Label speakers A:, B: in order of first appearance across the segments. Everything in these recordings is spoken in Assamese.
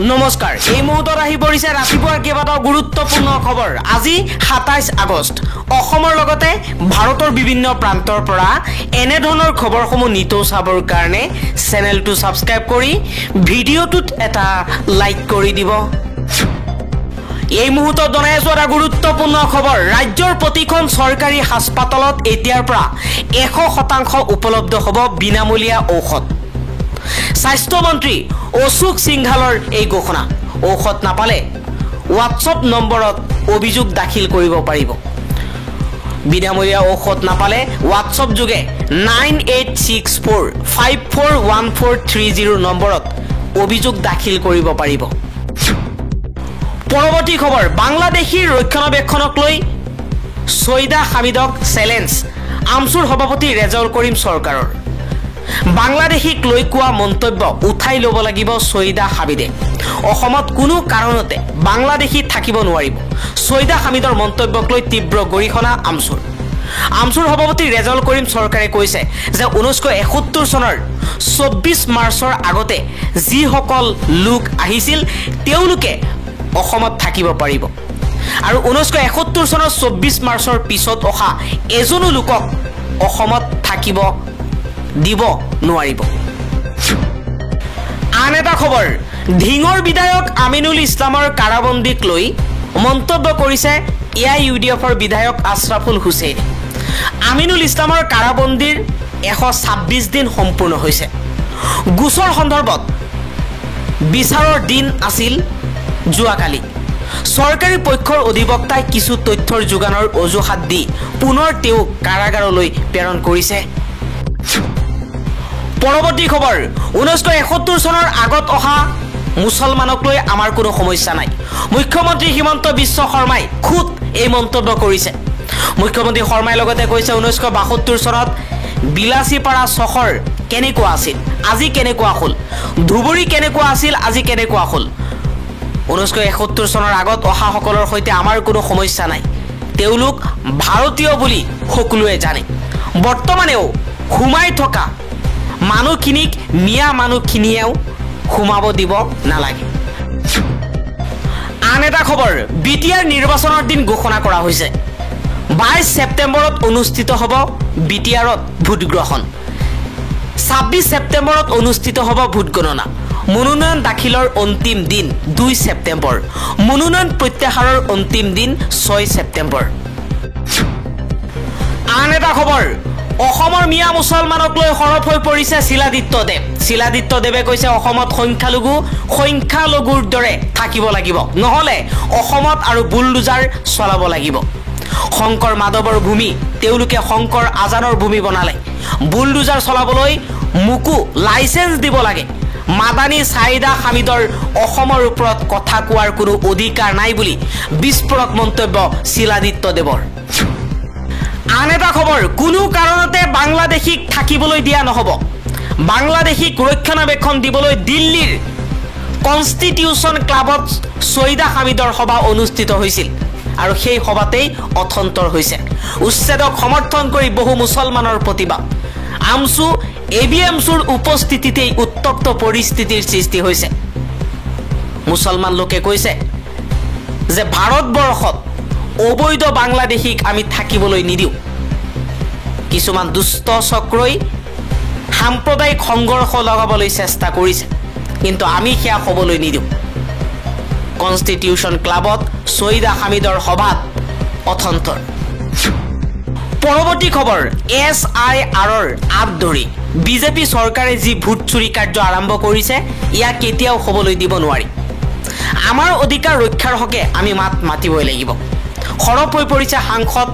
A: নমস্কাৰ এই মুহূৰ্তত আহি পৰিছে ৰাতিপুৱাৰ কেইবাটাও গুৰুত্বপূৰ্ণ খবৰ আজি ২৭ আগষ্ট অসমৰ লগতে ভাৰতৰ বিভিন্ন প্ৰান্তৰ পৰা এনে ধৰণৰ খবৰসমূহ নিতৌ চাবৰ কাৰণে চেনেলটো সাবস্ক্ৰাইব কৰি ভিডিঅ'টোত এটা লাইক কৰি দিব এই মুহূৰ্তত জনাই আছো এটা গুৰুত্বপূৰ্ণ খবৰ ৰাজ্যৰ প্ৰতিখন চৰকাৰী হাস্পাতালত এতিয়াৰ পৰা ১০০% উপলব্ধ হ'ব বিনামূলীয়া ঔষধ স্বাস্থ্য মন্ত্ৰী অশোক সিংঘালৰ এই ঘোষণা ঔষধ নাপালে হোৱাটছআপ নম্বৰত অভিযোগ দাখিল কৰিব পাৰিব বিনামূলীয়া ঔষধ নাপালে হোৱাটছআপ যোগে 9864541430 নম্বৰত অভিযোগ দাখিল কৰিব পাৰিব পৰৱৰ্তী খবৰ বাংলাদেশীৰ ৰক্ষণাবেক্ষণক লৈ সৈয়দা হামিদক চ্যালেঞ্জ আমছুৰ সভাপতি ৰেজাউল কৰিম চৰকাৰৰ বাংলাদেশীক লৈ কোৱা মন্তব্য উঠাই ল'ব লাগিব সৈয়দা হামিদে অসমত কোনো কাৰণতে বাংলাদেশী থাকিব নোৱাৰিব সৈয়দা হামিদৰ মন্তব্যক লৈ তীব্ৰ গৰিহণা আমছুৰ সভাপতি ৰেজাউল কৰিম চৰকাৰে কৈছে যে 1971 চনৰ 24 মাৰ্চৰ আগতে যিসকল লোক আহিছিল তেওঁলোকে অসমত থাকিব পাৰিব আৰু 1971 চনৰ 24 মাৰ্চৰ পিছত অহা এজনো লোকক অসমত থাকিব দিব নোৱাৰিব আন এটা খবৰ ধিঙৰ বিধায়ক আমিনুল ইছলামৰ কাৰাবন্দীক লৈ মন্তব্য কৰিছে এআইইউডিএফৰ বিধায়ক আশৰাফুল হুছেইন আমিনুল ইছলামৰ কাৰাবন্দীৰ 126 দিন সম্পূৰ্ণ হৈছে গোচৰ সন্দৰ্ভত বিচাৰৰ দিন আছিল যোৱাকালি চৰকাৰী পক্ষৰ অধিবক্তাই কিছু তথ্যৰ যোগানৰ অজুহাত দি পুনৰ তেওঁ কাৰাগাৰলৈ প্ৰেৰণ কৰিছে পৰৱৰ্তী খবৰ 1971 চনৰ আগত অহা মুছলমানক লৈ আমাৰ কোনো সমস্যা নাই মুখ্যমন্ত্ৰী হিমন্ত বিশ্ব শৰ্মাই খুদ এই মন্তব্য কৰিছে মুখ্যমন্ত্ৰী শৰ্মাই লগতে কৈছে 1972 চনত বিলাসীপাৰা চহৰ কেনেকুৱা আছিল আজি কেনেকুৱা হ'ল ধুবুৰী কেনেকুৱা আছিল আজি কেনেকুৱা হ'ল 1971 চনৰ আগত অহা সকলৰ সৈতে আমাৰ কোনো সমস্যা নাই তেওঁলোক ভাৰতীয় বুলি সকলোৱে জানে বৰ্তমানেও ঘুমাই থকা মানুহখিনিক মিয়া মানুহখিনিয়েও ঘুমাব দিব নালাগে আন এটা খবৰ বিটিআৰ নিৰ্বাচনৰ দিন ঘোষণা কৰা হৈছে 22 ছেপ্টেম্বৰত অনুষ্ঠিত হ'ব বিটিআৰত ভোট গ্ৰহণ 26 ছেপ্টেম্বৰত অনুষ্ঠিত হ'ব ভোট গণনা মনোনয়ন দাখিলৰ অন্তিম দিন 2 ছেপ্টেম্বৰ মনোনয়ন প্ৰত্যাহাৰৰ অন্তিম দিন 6 ছেপ্টেম্বৰ আন এটা খবৰ অসমৰ মিয়া মুছলমানক লৈ সৰব হৈ পৰিছে শিলাদিত্য দেৱে কৈছে অসমত সংখ্যালঘুৰ দৰে থাকিব লাগিব নহলে অসমত আৰু বুলডোজাৰ চলাব লাগিব শংকৰ মাধৱৰ ভূমি তেওঁলোকে শংকৰ আজানৰ ভূমি বনালে বুলডোজাৰ চলাবলৈ মুকু লাইসেন্স দিব লাগে মাদানী সাইদা হামিদৰ অসমৰ ওপৰত কথা কোৱাৰ কোনো অধিকাৰ নাই বুলি বিস্ফোৰক মন্তব্য শিলাদিত্য দেৱৰ আন এটা খবৰ কোনো কাৰণতে বাংলাদেশীক থাকিবলৈ দিয়া নহব বাংলাদেশীক ৰক্ষণাবেক্ষণ দিবলৈ দিল্লীৰ কনষ্টিটিউশ্যন ক্লাবত সৈয়দা হামিদৰ সভা অনুষ্ঠিত হৈছিল আৰু সেই সভাতেই অথন্তৰ হৈছে উচ্ছেদক সমৰ্থন কৰি বহু মুছলমানৰ প্ৰতিবাদ আমছু এবিএমছুৰ উপস্থিতিতেই উত্তপ্ত পৰিস্থিতিৰ সৃষ্টি হৈছে মুছলমান লোকে কৈছে যে ভাৰতবৰ্ষত অবৈধ বাংলাদেশীক আমি থাকিবলৈ নিদিও কিছুমান দুষ্ট চক্ৰই সাম্প্ৰদায়িক সংঘৰ্ষ লগাবলৈ চেষ্টা কৰিছে কিন্তু আমি সেয়া হ'বলৈ নিদিও কনষ্টিটিউশ্যন ক্লাবত সৈয়দা হামিদৰ সভাত অথন্তৰ পৰৱৰ্তী খবৰ SIRৰ আপ ধৰি বিজেপি চৰকাৰে যি ভোট চুৰি কাৰ্য আৰম্ভ কৰিছে ইয়াক কেতিয়াও হ'বলৈ দিব নোৱাৰি আমাৰ অধিকাৰ ৰক্ষাৰ হকে আমি মাতিবই লাগিব সৰব হৈ পৰিছে সাংসদ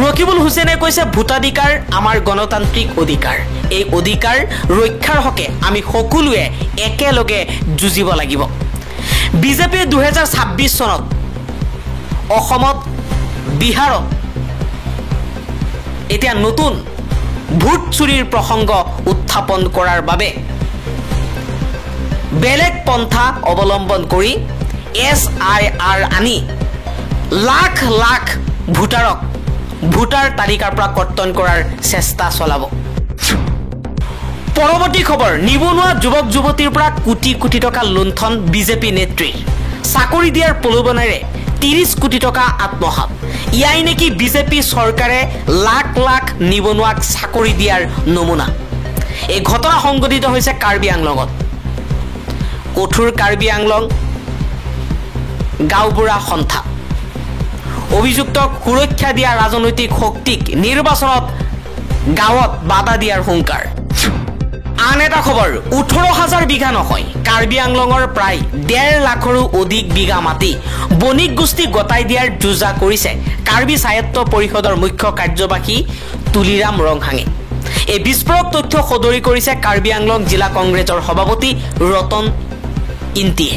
A: ৰকিবুল হুছেইনে কৈছে ভোটাধিকাৰ আমাৰ গণতান্ত্ৰিক অধিকাৰ এই অধিকাৰ ৰক্ষাৰ হকে আমি সকলোৱে একেলগে যুঁজিব লাগিব বিজেপি 2026 চনত অসমত বিহাৰত এতিয়া নতুন ভোট চুৰিৰ প্ৰসংগ উত্থাপন কৰাৰ বাবে বেলেগ পন্থা অৱলম্বন কৰি SIR আনি লাখ লাখ ভোটাৰক ভোটাৰ তালিকাৰ পৰা কৰ্তন কৰাৰ চেষ্টা চলাব পৰৱৰ্তী খবৰ নিবনুৱা যুৱক যুৱতীৰ পৰা কোটি কোটি টকা লুণ্ঠন বিজেপি নেত্ৰীৰ চাকৰি দিয়াৰ প্ৰলোভনেৰে 30 কোটি টকা আত্মসাৎ ইয়াই নেকি বিজেপি চৰকাৰে লাখ লাখ নিবনুৱাক চাকৰি দিয়াৰ নমুনা এই ঘটনা সংঘটিত হৈছে কাৰ্বি আংলঙত কঠোৰ কাৰ্বি আংলং গাঁওবুঢ়া সন্থা অভিযুক্তক সুৰক্ষা দিয়া ৰাজনৈতিক শক্তিক নিৰ্বাচনত গাঁৱত বাধা দিয়াৰ হুংকাৰ আন এটা খবৰ 18,000 বিঘা নহয় কাৰ্বি আংলঙৰ প্ৰায় 1.5 লাখৰো অধিক বিঘা মাটি বণিক গোষ্ঠী গতাই দিয়াৰ যোজা কৰিছে কাৰ্বি স্বায়ত্ত পৰিষদৰ মুখ্য কাৰ্যবাহী তুলিৰাম ৰংহাঙে এই বিস্ফোৰক তথ্য সদৰি কৰিছে কাৰ্বি আংলং জিলা কংগ্ৰেছৰ সভাপতি ৰতন ইন্তিয়ে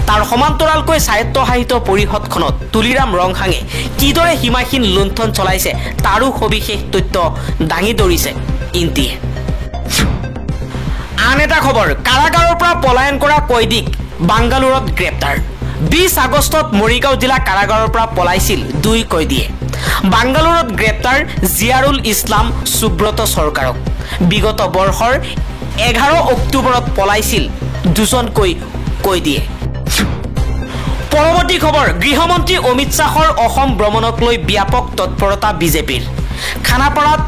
A: তাৰ সমান্তৰালকৈ স্বায়ত্তশাসিত পৰিষদখনত তুলিৰাম ৰংহাঙে কিদৰে সীমাহীন লুণ্ঠন চলাইছে তাৰো সবিশেষ তথ্য দাঙি ধৰিছে ইন্তিয়ে আন এটা খবৰ কাৰাগাৰৰ পৰা পলায়ন কৰা কয়দীক বাংগালুৰুত গ্ৰেপ্তাৰ 20 আগষ্টত মৰিগাঁও জিলা কাৰাগাৰৰ পৰা পলাইছিল 2 কয়দীয়ে বাংগালুৰুত গ্ৰেপ্তাৰ জিয়াৰুল ইছলাম সুব্ৰত চৰকাৰক বিগত বৰ্ষৰ 11 অক্টোবৰত পলাইছিল 2জনকৈ কয়দীয়ে পৰৱৰ্তী খবৰ গৃহমন্ত্ৰী অমিত শ্বাহৰ অসম ভ্ৰমণক লৈ ব্যাপক তৎপৰতা বিজেপিৰ খানাপাৰাত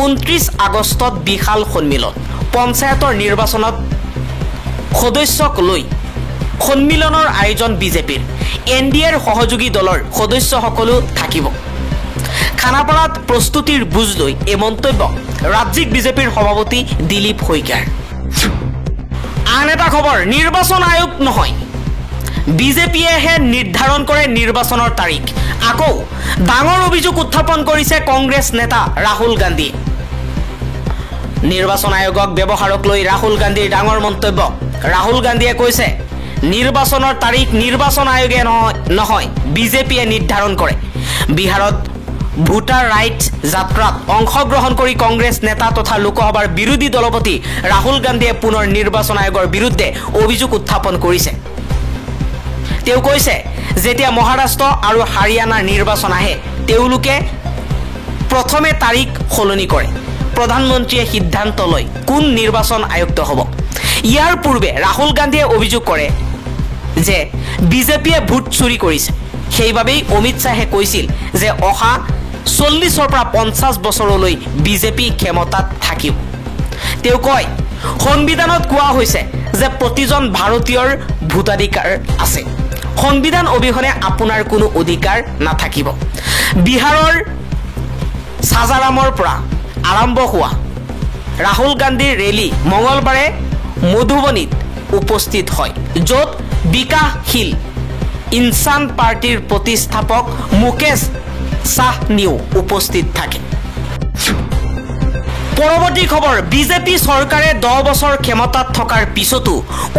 A: 29 আগষ্টত বিশাল সন্মিলন পঞ্চায়তৰ নিৰ্বাচনত সদস্যক লৈ সন্মিলনৰ আয়োজন বিজেপিৰ এনডিএৰ সহযোগী দলৰ সদস্যসকলো থাকিব খানাপাৰাত প্ৰস্তুতিৰ বুজ লৈ এই মন্তব্য ৰাজ্যিক বিজেপিৰ সভাপতি দিলীপ শইকীয়াৰ আন এটা খবৰ নিৰ্বাচন আয়োগ নহয় বিজেপিয়েহে নিৰ্ধাৰণ কৰে নিৰ্বাচনৰ তাৰিখ আকৌ ডাঙৰ অভিযোগ উত্থাপন কৰিছে কংগ্ৰেছ নেতা ৰাহুল গান্ধী নিৰ্বাচন আয়োগক ব্যৱহাৰক লৈ ৰাহুল গান্ধীৰ ডাঙৰ মন্তব্য ৰাহুল গান্ধীয়ে কৈছে নিৰ্বাচনৰ তাৰিখ নিৰ্বাচন আয়োগে নহয় বিজেপিয়ে নিৰ্ধাৰণ কৰে বিহাৰত ভোটাৰ ৰাইট যাত্ৰাত অংশগ্ৰহণ কৰি কংগ্ৰেছ নেতা তথা লোকসভাৰ বিৰোধী দলপতি ৰাহুল গান্ধীয়ে পুনৰ নিৰ্বাচন আয়োগৰ বিৰুদ্ধে অভিযোগ উত্থাপন কৰিছে তেওঁ কৈছে যেতিয়া মহাৰাষ্ট্ৰ আৰু হাৰিয়ানাৰ নিৰ্বাচন আহে তেওঁলোকে প্ৰথমে তাৰিখ সলনি কৰে প্ৰধানমন্ত্ৰীয়ে সিদ্ধান্ত লয় কোন নিৰ্বাচন আয়ুক্ত হ'ব ইয়াৰ পূৰ্বে ৰাহুল গান্ধীয়ে অভিযোগ কৰে যে বিজেপিয়ে ভোট চুৰি কৰিছে সেইবাবেই অমিত শ্বাহে কৈছিল যে অহা 40 পৰা 50 বছৰলৈ বিজেপি ক্ষমতাত থাকিব তেওঁ কয় সংবিধানত কোৱা হৈছে যে প্ৰতিজন ভাৰতীয়ৰ ভোটাধিকাৰ আছে সংবিধান অবিহনে আপোনাৰ কোনো অধিকাৰ নাথাকিব বিহাৰৰ সাজাৰামৰ পৰা আৰম্ভ হোৱা ৰাহুল গান্ধীৰ ৰেলী মঙলবাৰে মধুবনীত উপস্থিত হয় য'ত বিকাশশীল ইনসান পাৰ্টিৰ প্ৰতিষ্ঠাপক মুকেশ সাহনিও উপস্থিত থাকে পৰৱৰ্তী খবৰ বিজেপি চৰকাৰে 10 বছৰ ক্ষমতাত থকাৰ পিছতো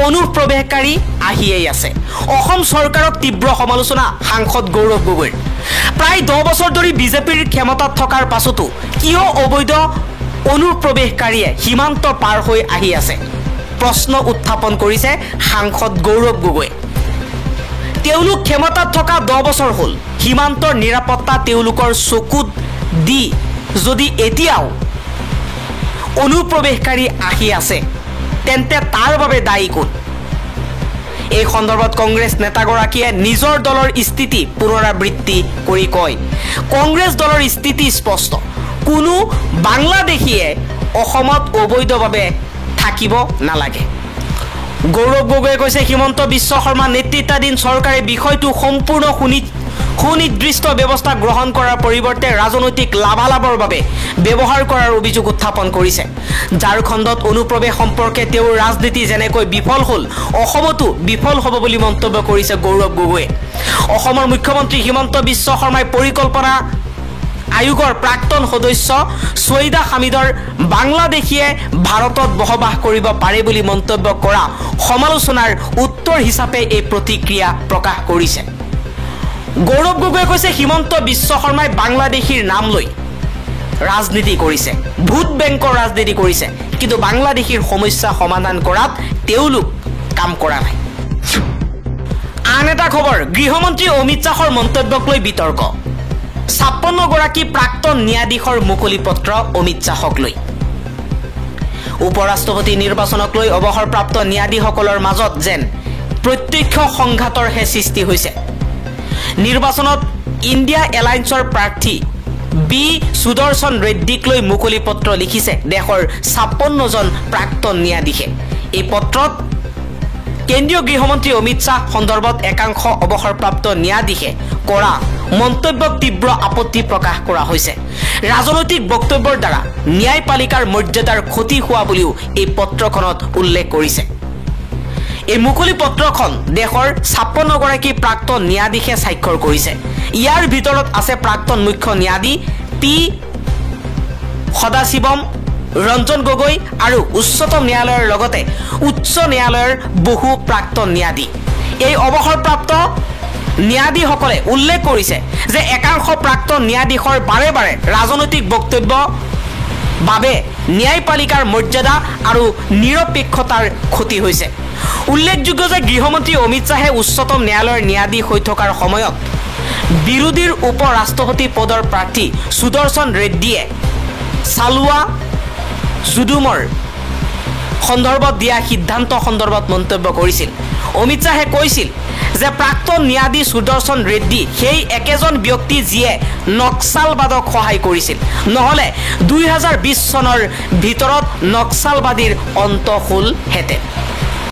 A: অনুপ্ৰৱেশকাৰী আহিয়েই আছে অসম চৰকাৰক তীব্ৰ সমালোচনা সাংসদ গৌৰৱ গগৈৰ প্ৰায় 10 বছৰ ধৰি বিজেপিৰ ক্ষমতাত থকাৰ পাছতো কিয় অবৈধ অনুপ্ৰৱেশকাৰীয়ে সীমান্ত পাৰ হৈ আহি আছে প্ৰশ্ন উত্থাপন কৰিছে সাংসদ গৌৰৱ গগৈ তেওঁলোক ক্ষমতাত থকা 10 বছৰ হ'ল সীমান্তৰ নিৰাপত্তা তেওঁলোকৰ চকুত দি যদি এতিয়াও অনুপ্ৰৱেশকাৰী আহি আছে তেন্তে তাৰ বাবে দায়ী কোন এই সন্দৰ্ভত কংগ্ৰেছ নেতাগৰাকীয়ে নিজৰ দলৰ স্থিতি পুনৰাবৃত্তি কৰি কয় কংগ্ৰেছ দলৰ স্থিতি স্পষ্ট কোনো বাংলাদেশীয়ে অসমত অবৈধভাৱে থাকিব নালাগে গৌৰৱ গগৈয়ে কৈছে হিমন্ত বিশ্ব শৰ্মা নেতৃত্বাধীন চৰকাৰে বিষয়টো সম্পূৰ্ণ সুনিৰ্দিষ্ট ব্যৱস্থা গ্ৰহণ কৰাৰ পৰিৱৰ্তে ৰাজনৈতিক লাভালাভৰ বাবে ব্যৱহাৰ কৰাৰ অভিযোগ উত্থাপন কৰিছে ঝাৰখণ্ডত অনুপ্ৰৱেশ সম্পৰ্কে তেওঁৰ ৰাজনীতি যেনেকৈ বিফল হ'ল অসমতো বিফল হ'ব বুলি মন্তব্য কৰিছে গৌৰৱ গগৈয়ে অসমৰ মুখ্যমন্ত্ৰী হিমন্ত বিশ্ব শৰ্মাই পৰিকল্পনা আয়োগৰ প্ৰাক্তন সদস্য সৈয়দা হামিদৰ বাংলাদেশীয়ে ভাৰতত বসবাস কৰিব পাৰে বুলি মন্তব্য কৰা সমালোচনাৰ উত্তৰ হিচাপে এই প্ৰতিক্ৰিয়া প্ৰকাশ কৰিছে গৌৰৱ গগৈয়ে কৈছে হিমন্ত বিশ্ব শৰ্মাই বাংলাদেশীৰ নাম লৈ ৰাজনীতি কৰিছে ভোট বেংকৰ ৰাজনীতি কৰিছে কিন্তু বাংলাদেশীৰ সমস্যা সমাধান কৰাত তেওঁলোক কাম কৰা নাই আন এটা খবৰ গৃহমন্ত্ৰী অমিত শ্বাহৰ মন্তব্যক লৈ বিতৰ্ক 56 গৰাকী প্ৰাক্তন ন্যায়াধীশৰ মুকলি পত্ৰ অমিত শ্বাহক লৈ উপৰাষ্ট্ৰপতি নিৰ্বাচনক লৈ অৱসৰপ্ৰাপ্ত ন্যায়াধীশসকলৰ মাজত যেন প্ৰত্যক্ষ সংঘাতৰহে সৃষ্টি হৈছে। নিৰ্বাচনত ইণ্ডিয়া এলায়েন্সৰ প্ৰাৰ্থী বি সুদৰ্শন ৰেড্ডীক লৈ মুকলি পত্ৰ লিখিছে দেশৰ 56জন প্ৰাক্তন ন্যায়াধীশে। এই পত্ৰত কেন্দ্ৰীয় গৃহমন্ত্ৰী অমিত শ্বাহ সন্দৰ্ভত একাংশ অৱসৰপ্ৰাপ্ত ন্যায়াধীশে কৰা মন্তব্যক তীব্ৰ আপত্তি প্ৰকাশ কৰা হৈছে। ৰাজনৈতিক বক্তব্যৰ দ্বাৰা ন্যায়পালিকাৰ মৰ্যাদাৰ ক্ষতি হোৱা বুলিও এই পত্ৰখনত উল্লেখ কৰিছে। এই মুকলি পত্ৰখন দেশৰ 56গৰাকী প্ৰাক্তন ন্যায়াধীশে স্বাক্ষৰ কৰিছে। ইয়াৰ ভিতৰত আছে প্ৰাক্তন মুখ্য ন্যায়াধীশ পি সদাশিৱম, ৰঞ্জন গগৈ আৰু উচ্চতম ন্যায়ালয়ৰ লগতে উচ্চ ন্যায়ালয়ৰ বহু প্ৰাক্তন ন্যায়াধীশ। এই অৱসৰপ্ৰাপ্ত ন্যায়াধীশসকলে উল্লেখ কৰিছে যে একাংশ প্ৰাক্তন ন্যায়াধীশৰ বাৰে বাৰে ৰাজনৈতিক বক্তব্য বাবে ন্যায়পালিকাৰ মৰ্যাদা আৰু নিৰপেক্ষতাৰ ক্ষতি হৈছে। উল্লেখযোগ্য যে গৃহমন্ত্ৰী অমিত শ্বাহে উচ্চতম ন্যায়ালয়ৰ ন্যায়াধীশ হৈ থকাৰ সময়ত বিৰোধীৰ উপ ৰাষ্ট্ৰপতি পদৰ প্ৰাৰ্থী সুদৰ্শন ৰেড্ডীয়ে চালোৱা জুডুমৰ সন্দৰ্ভত দিয়া সিদ্ধান্ত সন্দৰ্ভত মন্তব্য কৰিছিল। অমিত শ্বাহে কৈছিল যে প্ৰাক্তন ন্যায়াধীশ সুদৰ্শন ৰেড্ডী সেই একেজন ব্যক্তি যিয়ে নক্সালবাদক সহায় কৰিছিল, নহ'লে 2020 চনৰ ভিতৰত নক্সালবাদীৰ অন্ত হ'লহেঁতেন।